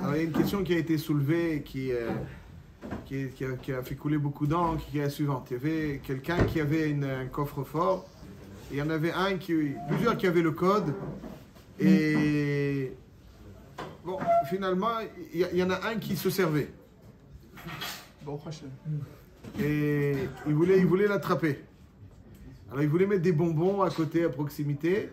Alors, il y a une question qui a été soulevée, qui a fait couler beaucoup d'encre, qui est la suivante. Il y avait quelqu'un qui avait un coffre-fort, et il y en avait plusieurs qui avaient le code, et bon, finalement, il y en a un qui se servait. Et il voulait l'attraper. Alors, il voulait mettre des bonbons à côté, à proximité,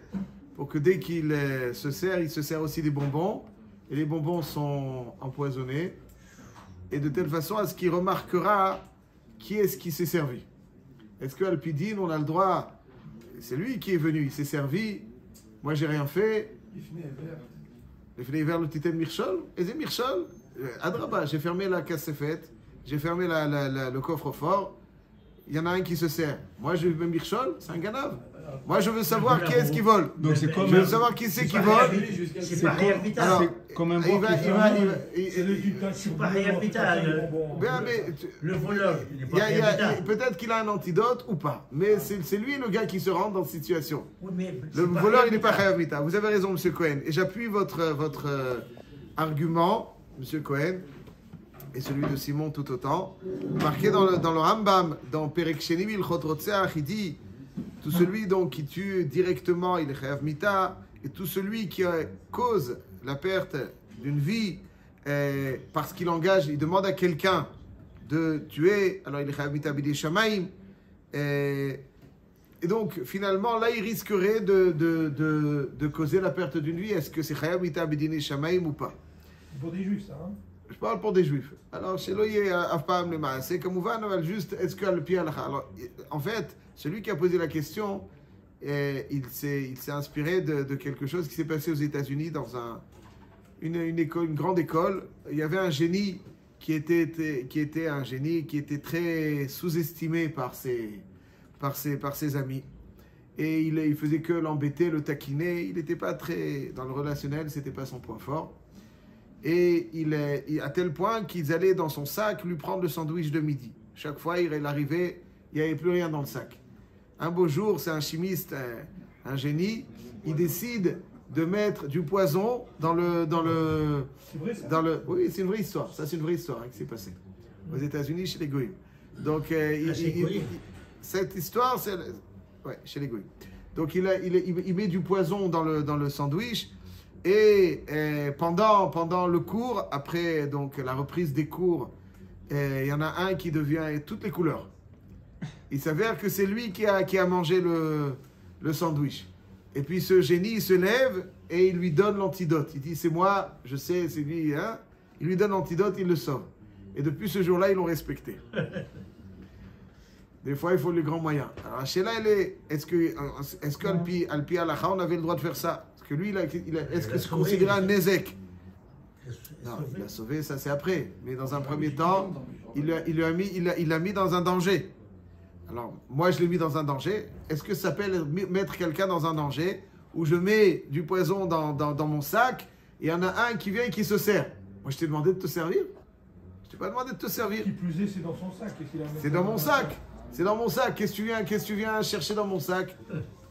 pour que dès qu'il se sert, il se sert aussi des bonbons. Et les bonbons sont empoisonnés. Et de telle façon à ce qu'il remarquera qui est-ce qui s'est servi. Est-ce qu'à Alpidine, on a le droit? C'est lui qui est venu, il s'est servi. Moi, j'ai rien fait. Il finit vers le titan Mirchol. Et c'est Mirchol. Adraba, j'ai fermé la cassette, j'ai fermé le coffre-fort. Il y en a un qui se sert. Moi, je veux Mirchol, c'est un ganave. Moi, je veux savoir qui est-ce qui vole. Donc, c'est comme je veux savoir qui c'est qui vole. C'est pas réhabilitable. C'est comme un bord. C'est pas réhabilitable. Le voleur, il n'est pas réhabilitable. Peut-être qu'il a un antidote ou pas. Mais c'est lui le gars qui se rend dans cette situation. Oui, mais Le voleur, il n'est pas réhabilitable. Vous avez raison, M. Cohen. Et j'appuie votre argument, M. Cohen, et celui de Simon tout autant. Marqué dans le Rambam, dans Perek Sheni Ilchot Rotzeach, il dit tout celui donc qui tue directement, il est chayav mita, et tout celui qui cause la perte d'une vie parce qu'il engage, il demande à quelqu'un de tuer, alors il est chayav mita bidei shamaim, et donc finalement là il risquerait de causer la perte d'une vie. Est-ce que c'est chayav mita bidei shamaim ou pas? Pour des juifs, ça, hein? Je parle pour des juifs. Alors, chez l'oyer, afpam le maas, c'est comme on va, juste, est-ce que le pied à la. Alors, en fait, celui qui a posé la question, il s'est inspiré de quelque chose qui s'est passé aux États-Unis dans une grande école. Il y avait un génie qui était un génie qui était très sous-estimé par ses amis. Et il faisait que l'embêter, le taquiner. Il n'était pas très dans le relationnel, c'était pas son point fort. Et à tel point qu'ils allaient dans son sac lui prendre le sandwich de midi. Chaque fois, il arrivait, il n'y avait plus rien dans le sac. Un beau jour, c'est un chimiste, un génie, il décide de mettre du poison dans le... C'est vrai, ça? Oui, c'est une vraie histoire. Ça, c'est une vraie histoire qui s'est passée aux États-Unis chez les Goïms. Donc, cette histoire, c'est... Ouais, chez les Goïms. Donc, il met du poison dans le sandwich. Et pendant le cours, après donc la reprise des cours, il y en a un qui devient toutes les couleurs. Il s'avère que c'est lui qui a mangé le sandwich. Et puis ce génie, il se lève et il lui donne l'antidote. Il dit, c'est moi, je sais, c'est lui. Hein? Il lui donne l'antidote, il le sauve. Et depuis ce jour-là, ils l'ont respecté. Des fois, il faut les grands moyens. Alors, Sheila, est-ce qu'Alpi Alacha, on avait le droit de faire ça? Que lui, est-ce que c'est considéré un nezek? Non, il l'a sauvé, ça c'est après. Mais dans un premier temps, il l'a mis dans un danger. Alors, moi je l'ai mis dans un danger. Est-ce que ça s'appelle mettre quelqu'un dans un danger où je mets du poison dans mon sac et il y en a un qui vient et qui se sert? Moi je t'ai demandé de te servir? Je t'ai pas demandé de te servir. Qui plus est, c'est dans son sac. C'est dans mon sac. C'est dans mon sac. Qu'est-ce que tu viens chercher dans mon sac?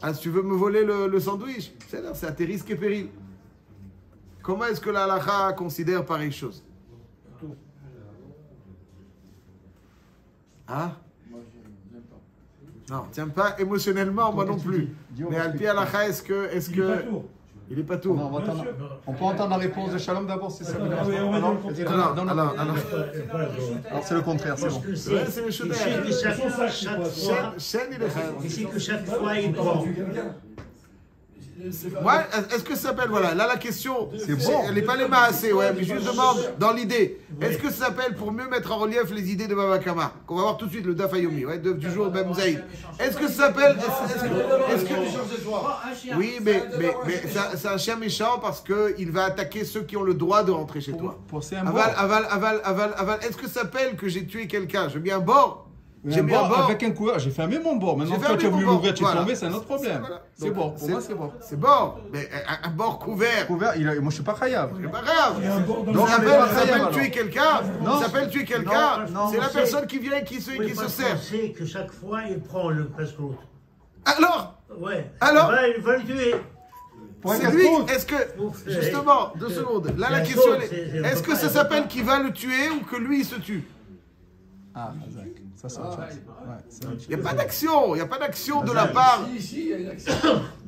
Ah, si tu veux me voler le sandwich, c'est à tes risques et périls. Comment est-ce que la halakha considère pareille chose? Ah? Non, tiens pas émotionnellement, moi non plus. Mais Alpi halakha, est-ce que... Il n'est pas tout. On peut entendre la réponse de Shalom d'abord, c'est ça. Alors, c'est le contraire, c'est bon. C'est le chouter. C'est que chaque fois, il prend. Ouais, est-ce que ça s'appelle, voilà, là la question, elle n'est pas les maassés, ouais, mais je demande dans l'idée, est-ce que ça s'appelle pour mieux mettre en relief les idées de Baba Kama, qu'on va voir tout de suite le Daf Yomi, ouais, du jour Ben Zaïd. Est-ce que ça s'appelle, oui, mais c'est un chien méchant parce qu'il va attaquer ceux qui ont le droit de rentrer chez toi. Aval, est-ce que ça s'appelle que j'ai tué quelqu'un? Je mets un bord. J'ai mis un bord avec un coureur, j'ai fermé mon bord. Maintenant, quand tu as voulu l'ouvrir, tu es tombé, c'est un autre problème. C'est bord, pour moi, c'est bord. C'est bord, mais un bord couvert. Couvert, moi je suis pas chayav. C'est pas grave. Donc, ça s'appelle tuer quelqu'un. Ça s'appelle tuer quelqu'un. C'est la personne qui vient et qui se sert. C'est que chaque fois, il prend le presque l'autre. Alors? Ouais. Alors? Il va le tuer. C'est lui, est-ce que, justement, 2 secondes, là la question est, est-ce que ça s'appelle qu'il va le tuer ou que lui il se tue? Ah, ça c'est autre chose. Il n'y a pas d'action, il n'y a pas d'action de la part. Si, il y a une action.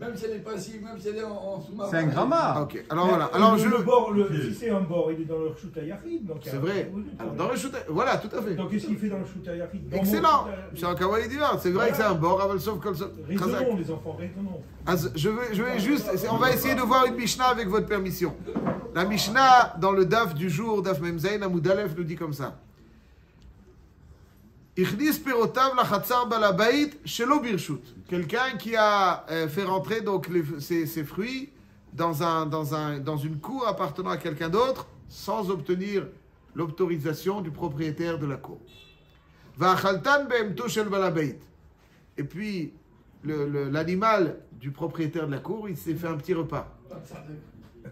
Même si elle est passive, même si elle est en sous-marin. C'est un grammaire. Ah, ok, alors voilà. Alors si c'est un bord, il est dans le shoot à Yahid. C'est vrai. Alors, dans le shoot, voilà, tout à fait. Donc qu'est-ce qu'il fait dans le shoot à Yahid? Excellent. C'est un kawaii divin. C'est vrai que c'est un bord, sauf comme ça. Raisonnons, les enfants, raisonnons. Je vais juste, on va essayer de voir une Mishnah avec votre permission. La Mishnah, dans le Daf du jour, Daf Memzain, Amoud Aleph, nous dit comme ça. Quelqu'un qui a fait rentrer donc ses fruits dans une cour appartenant à quelqu'un d'autre sans obtenir l'autorisation du propriétaire de la cour. Et puis l'animal du propriétaire de la cour, il s'est fait un petit repas.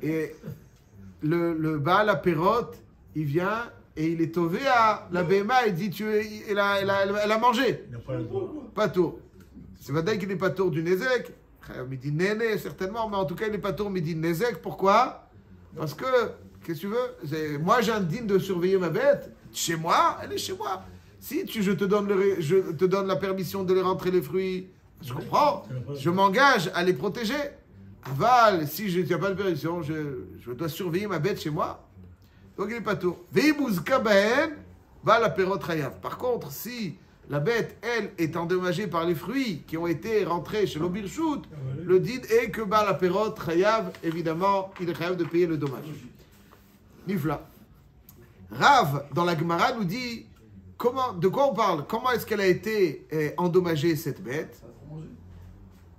Et le Baal Apérot, il vient et il est tové à la BMA et dit elle a mangé. Pas tour. C'est vrai qu'il n'est pas tour du Nézek. Il dit Néné, certainement, mais en tout cas, il n'est pas tour Midi Nézek. Pourquoi? Parce que, qu'est-ce que tu veux? Moi, j'indigne de surveiller ma bête. Chez moi, elle est chez moi. Si je te donne la permission de les rentrer les fruits, je comprends. Je m'engage à les protéger. Aval, si je n'ai pas de permission, je dois surveiller ma bête chez moi. Donc il n'est pas tour. Par contre, si la bête, elle, est endommagée par les fruits qui ont été rentrés chez l'Obirshut, le dit est que la Perot Chayav, évidemment, il est chayav de payer le dommage. Nifla. Rav, dans la Gemara, nous dit de quoi on parle? Comment est-ce qu'elle a été endommagée, cette bête?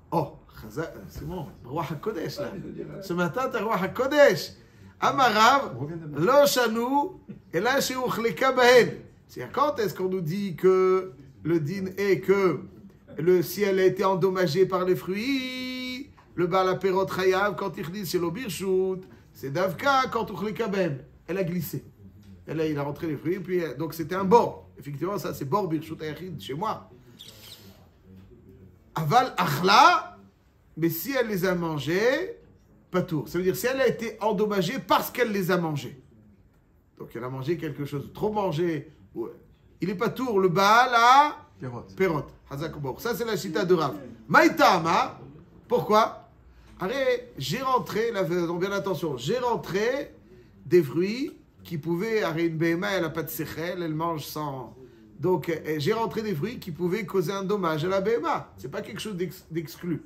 Oh, c'est bon, Roi HaKodesh là. Ce matin, tu as Roi HaKodesh. Amarav, lo shanu, et là, chez Uchleka Bahen. C'est-à-dire, quand est-ce qu'on nous dit que le din est que si elle a été endommagée par les fruits, le Baal Apérot Chayav, quand il dit c'est l'Obirshut, c'est Davka, quand Uchleka Bahen. Elle a glissé. Il a rentré les fruits, puis, donc c'était un bord. Effectivement, ça, c'est bord Birshut Ayachid chez moi. Aval Achla, mais si elle les a mangés, pas tour. Ça veut dire si elle a été endommagée parce qu'elle les a mangés. Donc elle a mangé quelque chose, trop mangé. Il n'est pas tour. Le Baal à Perot. Hazakobor. Ça c'est la chita de Rav. Maïtama. Pourquoi? Allez, j'ai rentré, donc bien attention, j'ai rentré des fruits qui pouvaient, une BMA, elle n'a pas de séchel, elle mange sans. Donc j'ai rentré des fruits qui pouvaient causer un dommage à la BMA. C'est pas quelque chose d'exclu.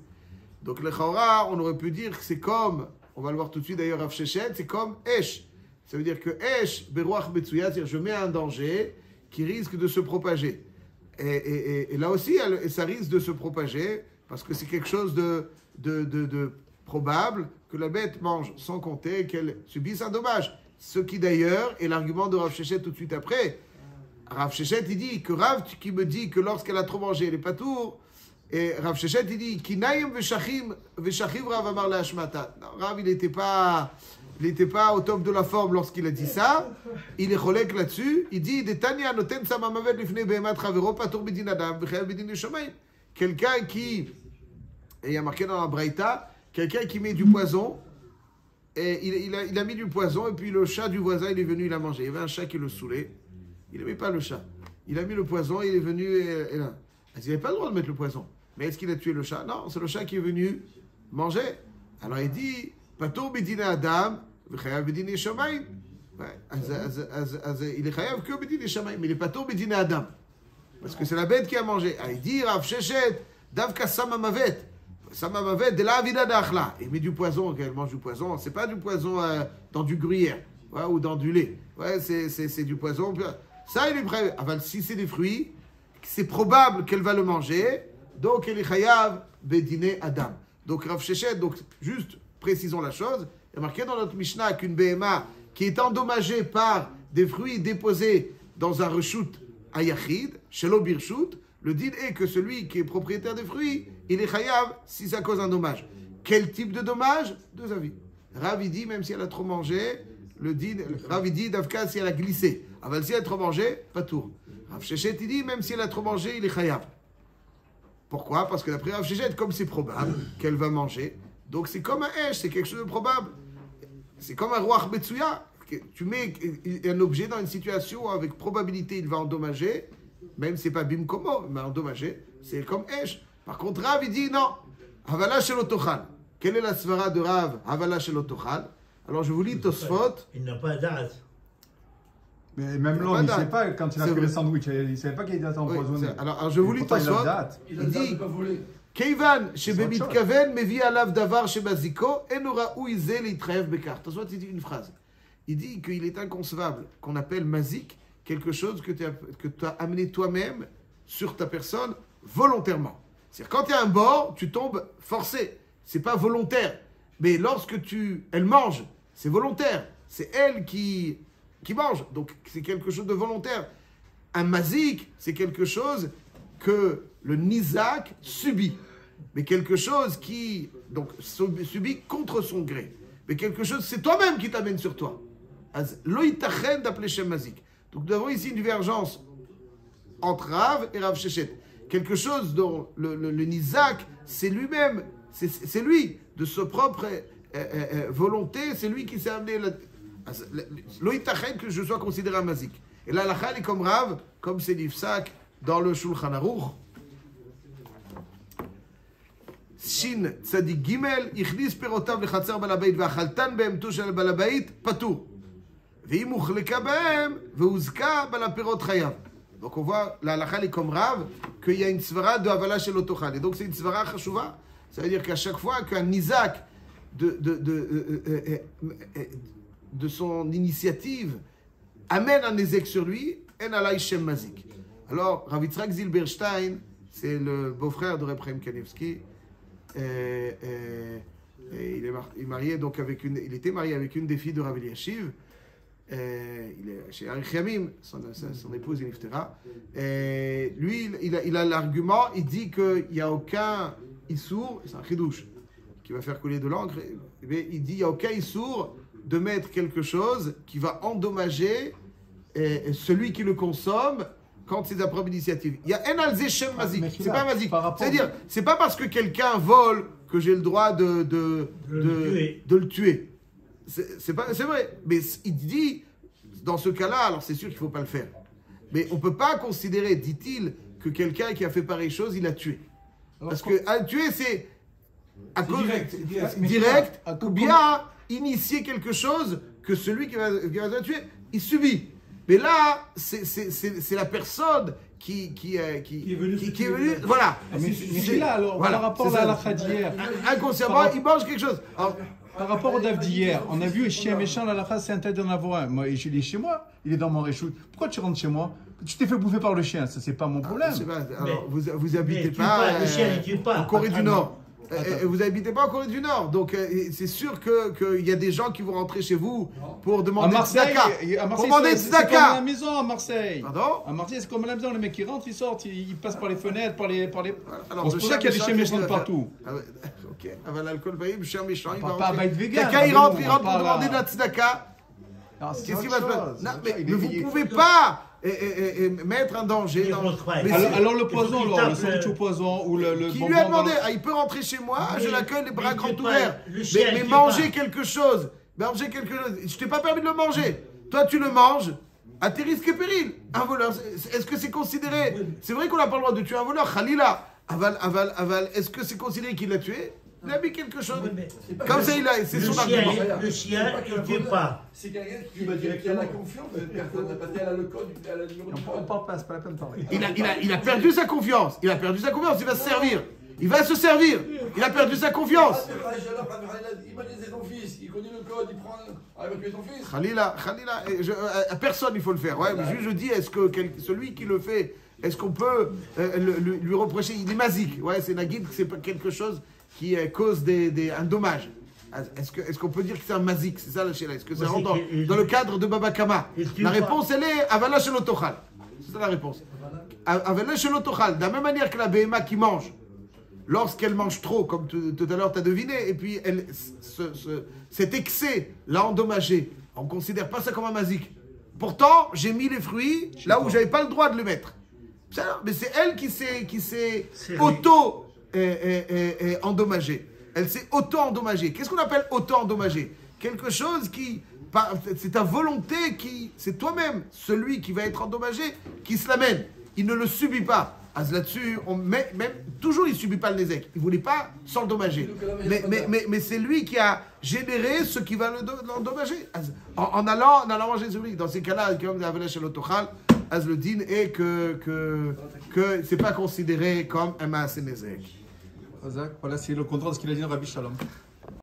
Donc le Chora, on aurait pu dire que c'est comme, on va le voir tout de suite d'ailleurs, Rav Shechet, c'est comme Esh. Ça veut dire que Esh, Beruach Betsuya, c'est-à-dire je mets un danger qui risque de se propager. Et là aussi, ça risque de se propager parce que c'est quelque chose de probable que la bête mange sans compter qu'elle subisse un dommage. Ce qui d'ailleurs est l'argument de Rav Shechet tout de suite après. Rav Shechet, il dit que Rav qui me dit que lorsqu'elle a trop mangé, elle n'est pas tour. Et Rav Shechet, il dit Kinayim v'shachim Rav amar la'ashmata. Rav, il n'était pas au top de la forme lorsqu'il a dit ça. Il est cholek là-dessus. Il dit Detania noten samamavet lifnei behemat chavero patur bidin adam v'chayav bidin neshamayim. Quelqu'un qui, et il y a marqué dans la Braïta, quelqu'un qui met du poison, et il a mis du poison, et puis le chat du voisin, il est venu, il a mangé. Il y avait un chat qui le saoulait. Il n'aimait pas le chat. Il a mis le poison, il est venu, et là. Il n'avait pas le droit de mettre le poison. Mais est-ce qu'il a tué le chat? Non, c'est le chat qui est venu manger. Alors il dit Patur bidin adam v'chayav bidin neshamayim. Il est chayav que bidin neshamayim, mais il est patur bidin adam. Parce que c'est la bête qui a mangé. Il dit Rav Shechet, davka samamavet. Samamavet de la avida d'achla. Il met du poison, qu'elle mange du poison. C'est pas du poison dans du gruyère ou dans du lait. C'est du poison. Ça, il est prêt. Si c'est des fruits, c'est probable qu'elle va le manger. Donc, elle est chayav bedine adam. Donc, Rav Shechet, donc, juste précisons la chose. Il y a marqué dans notre Mishnah qu'une BMA qui est endommagée par des fruits déposés dans un reshut ayachid, chez l'obirshut, le din est que celui qui est propriétaire des fruits, il est chayav si ça cause un dommage. Quel type de dommage? Deux avis. Rav dit, même si elle a trop mangé, le din, Rav dit, d'Avka, si elle a glissé. Aval, si elle a trop mangé, pas tour. Rav Shechet, il dit, même si elle a trop mangé, il est chayav. Pourquoi? Parce que d'après Rav Shechet, comme c'est probable qu'elle va manger, Donc c'est comme un Esh, c'est quelque chose de probable. C'est comme un Ruach Betsuya. Tu mets un objet dans une situation où avec probabilité il va endommager, même si ce n'est pas Bimkomo, mais endommager, c'est comme Esh. Par contre, Rav, il dit non. Havala shel otochal. Quelle est la svara de Rav? Havala shel otochal. Alors je vous lis Tosfot. Il n'a pas d'âge. Mais même l'homme, il ne sait pas, quand il a fait le sandwich, il ne savait pas qu'il était empoisonné. Alors je vous lis Tosfot. Il dit Keivan shebemit kaven mevi alav davar shebaziko enora uize litrev bekar. Tosfot, il dit une phrase. Il dit qu'il est inconcevable qu'on appelle mazik quelque chose que tu as amené toi-même sur ta personne volontairement. C'est-à-dire quand tu as un bord, tu tombes forcé. C'est pas volontaire. Mais lorsque elle mange, c'est volontaire. C'est elle qui mange. Donc c'est quelque chose de volontaire. Un mazik, c'est quelque chose que le nizak subit. Mais quelque chose qui donc subit contre son gré. Mais quelque chose, c'est toi-même qui t'amène sur toi. Lo yitachen d'appeler Shem mazik. Donc nous avons ici une divergence entre Rav et Rav Shechet. Quelque chose dont le nizak, c'est lui-même, c'est lui, de sa propre volonté, c'est lui qui s'est amené. Lo yitachen que je sois considéré un mazik. Et là, la chal est comme Rav, comme c'est l'Ifsak dans le Shulchan Aruch. Shin tzadik gimel, ichnis perotav lechatzer balabait v'achaltan be'emtu shel balabait patur. Ve'im uchleka be'em ve'uzka balaperot chayav. Donc on voit, la halakha est comme Rav, qu'il y a une svara de Havala shel otochal. Et donc c'est une svara chashuva. Ça veut dire qu'à chaque fois qu'un nizak de son initiative amène un ézek sur lui, en alay shem mazik. Alors, Rav Yitzhak Zilberstein, c'est le beau-frère de Reb Chaim Kanievski. Il était marié avec une des filles de Rav Eliashiv. Il est chez Arich Yamim, son épouse est Niftera. Lui, il a l'argument, il dit qu'il n'y a aucun issour, c'est un chidouche qui va faire couler de l'encre, mais il dit qu'il n'y a aucun issour de mettre quelque chose qui va endommager celui qui le consomme quand c'est sa propre initiative. Il y a un alzéchem mazik, c'est pas mazik. C'est-à-dire, c'est pas parce que quelqu'un vole que j'ai le droit de le tuer. C'est vrai, mais il dit, dans ce cas-là, alors c'est sûr qu'il ne faut pas le faire. Mais on ne peut pas considérer, dit-il, que quelqu'un qui a fait pareille chose, il a tué. Parce que à tuer, c'est à cause direct ou bien initier quelque chose que celui qui va le tuer, il subit. Mais là, c'est la personne qui est venue. Voilà. Mais c'est là, alors, voilà, par rapport à la khadière. Inconsciemment, il mange quelque chose. Alors, par rapport au DAF d'hier, on a vu un chien méchant, la phrase, c'est interdit d'en avoir un. Moi, je l'ai chez moi, il est dans mon réchoute. Pourquoi tu rentres chez moi? Tu t'es fait bouffer par le chien, ça, c'est pas mon problème. Alors, vous habitez pas en Corée du Nord. Vous n'habitez pas en Corée du Nord, donc c'est sûr qu'il y a des gens qui vont rentrer chez vous pour demander tzedaka. Pour demander tzedaka. C'est comme à la maison à Marseille. Pardon? À Marseille, c'est comme à la maison, les mecs qui rentrent, ils sortent, ils passent par les fenêtres, par les... Alors, c'est pour ça qu'il y a des chiens méchants de partout. Ok, avant l'alcool, le chien méchant, il va pas rentrer. Quelqu'un, il rentre pour demander de la tzedaka. Qu'est-ce qui va se passer? Mais vous ne pouvez pas mettre en danger. Alors le poison, le sandwich au poison ou le qui lui a demandé, il peut rentrer chez moi, je l'accueille les bras grands ouverts. Mais manger quelque chose, je t'ai pas permis de le manger. Toi tu le manges, à tes risques et périls. Un voleur, est-ce que c'est considéré? C'est vrai qu'on n'a pas le droit de tuer un voleur, Khalila. Aval, est-ce que c'est considéré qu'il l'a tué? Il a mis quelque chose. Comme ça, c'est son argument. Le chien, il ne tue pas. C'est quelqu'un qui va dire qu'il a la confiance, personne n'a pas dit, elle a le code, elle a le numéro de téléphone. On parle pas, c'est pas la peine de parler. Il a perdu sa confiance. Il va se servir. Il va se servir. Il a perdu sa confiance. Il m'a dit c'est ton fils, il connaît le code, il prend. Ah, il va tuer ton fils. Khalila, à personne il faut le faire. Ouais, mais je dis, est-ce que celui qui le fait, est-ce qu'on peut lui reprocher? Il est mazik. Ouais, c'est Nagid, c'est pas quelque chose qui cause un dommage. Est-ce qu'on peut dire que c'est un mazik? C'est ça la chéla. Est-ce que ça rentre dans le cadre de Baba Kama? La réponse, elle est Avala shel otochal. C'est ça la réponse. Avala shel otochal. De la même manière que la BMA qui mange, lorsqu'elle mange trop, comme tout à l'heure tu as deviné, et puis cet excès l'a endommagé, on ne considère pas ça comme un mazik. Pourtant, j'ai mis les fruits là où je n'avais pas le droit de le mettre. Mais c'est elle qui s'est auto-endommagée. elle s'est auto-endommagée. Qu'est-ce qu'on appelle auto-endommagée? Quelque chose qui, c'est ta volonté qui, c'est toi-même, celui qui va être endommagé, qui se l'amène. Il ne le subit pas. Là-dessus, même toujours, il ne subit pas le Nézek. Il ne voulait pas s'endommager. Mais c'est lui qui a généré ce qui va l'endommager. En allant manger sur lui. Dans ces cas-là, comme chez l'Otochal, le din est que ce n'est pas considéré comme un Maaseh Nézek. Voilà, c'est le contraire de ce qu'il a dit dans Rabbi Shalom.